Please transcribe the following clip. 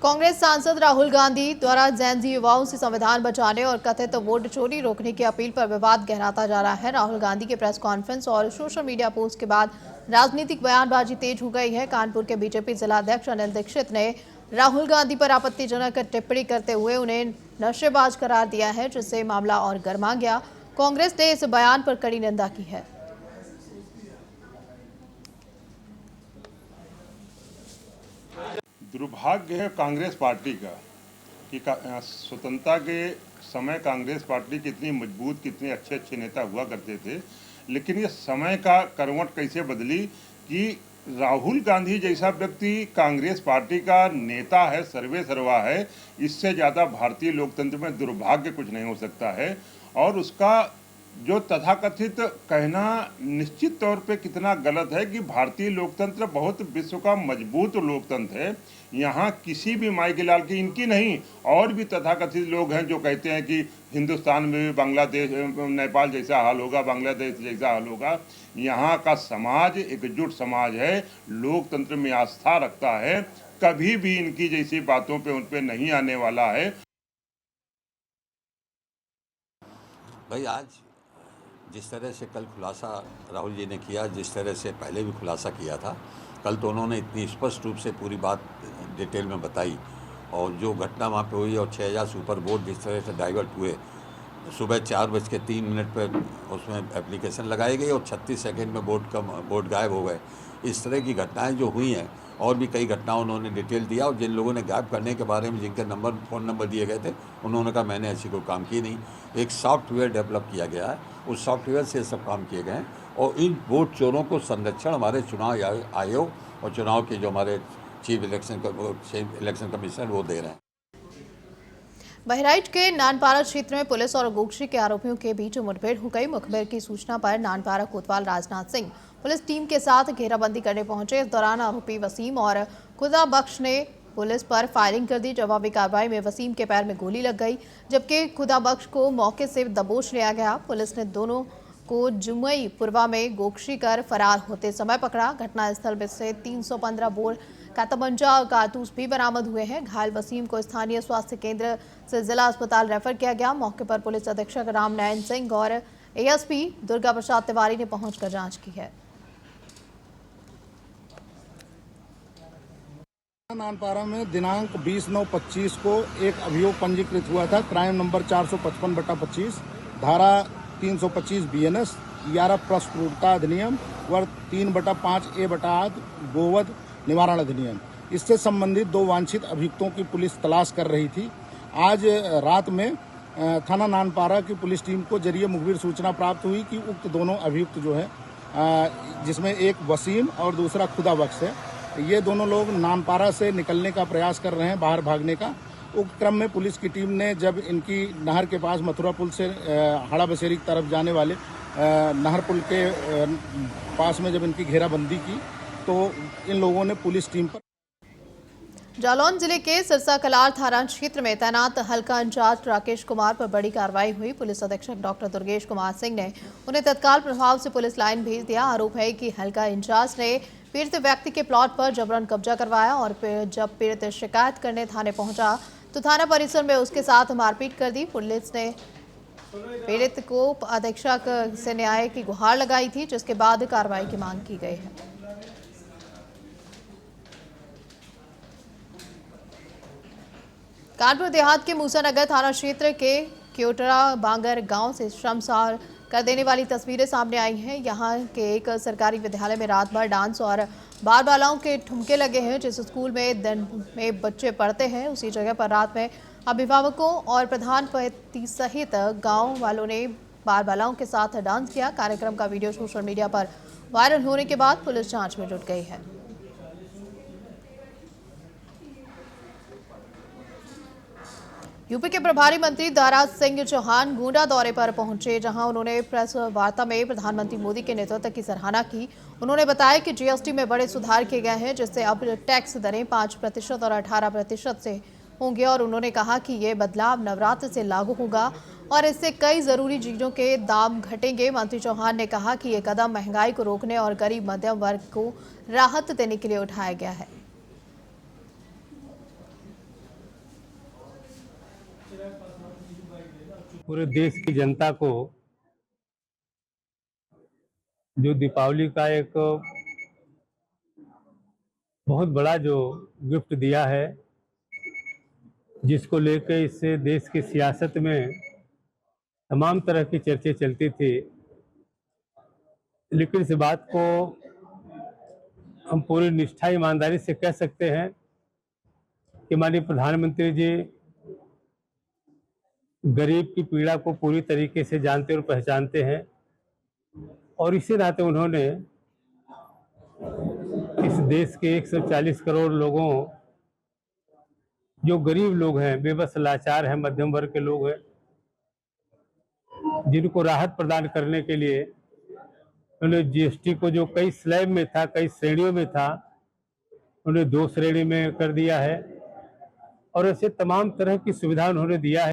कांग्रेस सांसद राहुल गांधी द्वारा जैन जी युवाओं से संविधान बचाने और कथित वोट चोरी रोकने की अपील पर विवाद गहराता जा रहा है। राहुल गांधी के प्रेस कॉन्फ्रेंस और सोशल मीडिया पोस्ट के बाद राजनीतिक बयानबाजी तेज हो गई है। कानपुर के बीजेपी जिलाध्यक्ष अनिल दीक्षित ने राहुल गांधी पर आपत्तिजनक टिप्पणी करते हुए उन्हें नशेबाज करार दिया है, जिससे मामला और गर्मा गया। कांग्रेस ने इस बयान पर कड़ी निंदा की है। दुर्भाग्य है कांग्रेस पार्टी का कि स्वतंत्रता के समय कांग्रेस पार्टी कितनी मजबूत, कितने अच्छे अच्छे नेता हुआ करते थे, लेकिन ये समय का करवट कैसे बदली कि राहुल गांधी जैसा व्यक्ति कांग्रेस पार्टी का नेता है, सर्वे सर्वा है। इससे ज़्यादा भारतीय लोकतंत्र में दुर्भाग्य कुछ नहीं हो सकता है। और उसका जो तथाकथित कहना निश्चित तौर पे कितना गलत है कि भारतीय लोकतंत्र बहुत विश्व का मजबूत लोकतंत्र है। यहाँ किसी भी माई के लाल की, इनकी नहीं, और भी तथाकथित लोग हैं जो कहते हैं कि हिंदुस्तान में भी बांग्लादेश, नेपाल जैसा हाल होगा, बांग्लादेश जैसा हाल होगा। यहाँ का समाज एकजुट समाज है, लोकतंत्र में आस्था रखता है, कभी भी इनकी जैसी बातों पे उन पे नहीं आने वाला है। भाई, आज जिस तरह से कल खुलासा राहुल जी ने किया, जिस तरह से पहले भी खुलासा किया था, कल तो उन्होंने इतनी स्पष्ट रूप से पूरी बात डिटेल में बताई। और जो घटना वहाँ पे हुई और 6000 से ऊपर वोट जिस तरह से डाइवर्ट हुए, सुबह 4:03 पर उसमें एप्लीकेशन लगाई गई और 36 सेकंड में वोट गायब हो गए। इस तरह की घटनाएं जो हुई हैं, और भी कई घटनाओं उन्होंने डिटेल दिया। और जिन लोगों ने गायब करने के बारे में जिनके फ़ोन नंबर दिए गए थे, उन्होंने कहा मैंने ऐसी कोई काम की नहीं। एक सॉफ्टवेयर डेवलप किया गया है, उस सॉफ्टवेयर से सब काम किए गए हैं। और इन वोट चोरों को संरक्षण हमारे चुनाव आयोग और चुनाव के जो हमारे चीफ इलेक्शन कमिश्नर वो दे रहे हैं। बहराइच के नानपारा क्षेत्र में पुलिस और गोकशी के आरोपियों के बीच मुठभेड़ हो गई। मुखबिर की सूचना पर नानपारा कोतवाल राजनाथ सिंह पुलिस टीम के साथ घेराबंदी करने पहुंचे। इस दौरान आरोपी वसीम और खुदा बख्श ने पुलिस पर फायरिंग कर दी। जवाबी कार्रवाई में वसीम के पैर में गोली लग गई, जबकि खुदा बख्श को मौके से दबोच लिया गया। पुलिस ने दोनों को जुमई पुरवा में गोकशी कर फरार होते समय पकड़ा। घटनास्थल में से 315 बोर का तमंचा और कारतूस भी बरामद हुए हैं। घायल वसीम को स्थानीय स्वास्थ्य केंद्र से जिला अस्पताल रेफर किया गया। मौके पर पुलिस अधीक्षक राम नयन सिंह और एएसपी दुर्गा प्रसाद तिवारी ने पहुंचकर जांच की है। नानपारा में दिनांक 20/9/25 को एक अभियोग पंजीकृत हुआ था। क्राइम नंबर 455/25, धारा 325 BNS, 11 प्रश्न क्रूरता अधिनियम, वर्ग 3/5A/8 गोवध निवारण अधिनियम। इससे संबंधित 2 वांछित अभियुक्तों की पुलिस तलाश कर रही थी। आज रात में थाना नानपारा की पुलिस टीम को जरिए मुखबिर सूचना प्राप्त हुई कि उक्त दोनों अभियुक्त जो है, जिसमें एक वसीम और दूसरा खुदा बख्श है, ये दोनों लोग नानपारा से निकलने का प्रयास कर रहे हैं, बाहर भागने का। उक्त क्रम में पुलिस की टीम ने जब इनकी नहर के पास मथुरा पुल से हाड़ा बसेरी की तरफ जाने वाले नहर पुल के पास में जब इनकी घेराबंदी की, तो इन लोगों ने पुलिस टीम पर। जालौन जिले के सिरसा कलार थाना क्षेत्र में तैनात हल्का इंचार्ज राकेश कुमार पर बड़ी कार्रवाई हुई। पुलिस अधीक्षक डॉक्टर दुर्गेश कुमार सिंह ने उन्हें तत्काल प्रभाव से पुलिस लाइन भेज दिया। आरोप है कि हल्का इंचार्ज ने पीड़ित व्यक्ति के प्लॉट पर जबरन कब्जा करवाया और जब पीड़ित शिकायत करने थाने पहुंचा तो थाना परिसर में उसके साथ मारपीट कर दी। पुलिस ने पीड़ित को अधीक्षक से न्याय की गुहार लगाई थी, जिसके बाद कार्रवाई की मांग की गई है। कानपुर देहात के मूसानगर थाना क्षेत्र के क्योटरा बांगर गांव से शर्मसार कर देने वाली तस्वीरें सामने आई हैं। यहां के एक सरकारी विद्यालय में रात भर डांस और बाल बालाओं के ठुमके लगे हैं। जिस स्कूल में दिन में बच्चे पढ़ते हैं, उसी जगह पर रात में अभिभावकों और प्रधान पति सहित गांव वालों ने बाल बालाओं के साथ डांस किया। कार्यक्रम का वीडियो सोशल मीडिया पर वायरल होने के बाद पुलिस जांच में जुट गई है। यूपी के प्रभारी मंत्री दारा सिंह चौहान गोंडा दौरे पर पहुंचे, जहां उन्होंने प्रेस वार्ता में प्रधानमंत्री मोदी के नेतृत्व की सराहना की। उन्होंने बताया कि जीएसटी में बड़े सुधार किए गए हैं, जिससे अब टैक्स दरें 5% और 18% से होंगे। और उन्होंने कहा कि ये बदलाव नवरात्र से लागू होगा और इससे कई जरूरी चीजों के दाम घटेंगे। मंत्री चौहान ने कहा कि ये कदम महंगाई को रोकने और गरीब मध्यम वर्ग को राहत देने के लिए उठाया गया है। पूरे देश की जनता को जो दीपावली का एक बहुत बड़ा जो गिफ्ट दिया है, जिसको लेकर इससे देश की सियासत में तमाम तरह की चर्चे चलती थी, लेकिन इस बात को हम पूरी निष्ठा ईमानदारी से कह सकते हैं कि माननीय प्रधानमंत्री जी गरीब की पीड़ा को पूरी तरीके से जानते और पहचानते हैं, और इसी नाते उन्होंने इस देश के 140 करोड़ लोगों, जो गरीब लोग हैं, बेबस लाचार हैं, मध्यम वर्ग के लोग हैं, जिनको राहत प्रदान करने के लिए उन्होंने जीएसटी को जो कई स्लैब में था, कई श्रेणियों में था, उन्हें 2 श्रेणी में कर दिया है, और ऐसे तमाम तरह की सुविधा उन्होंने दिया है।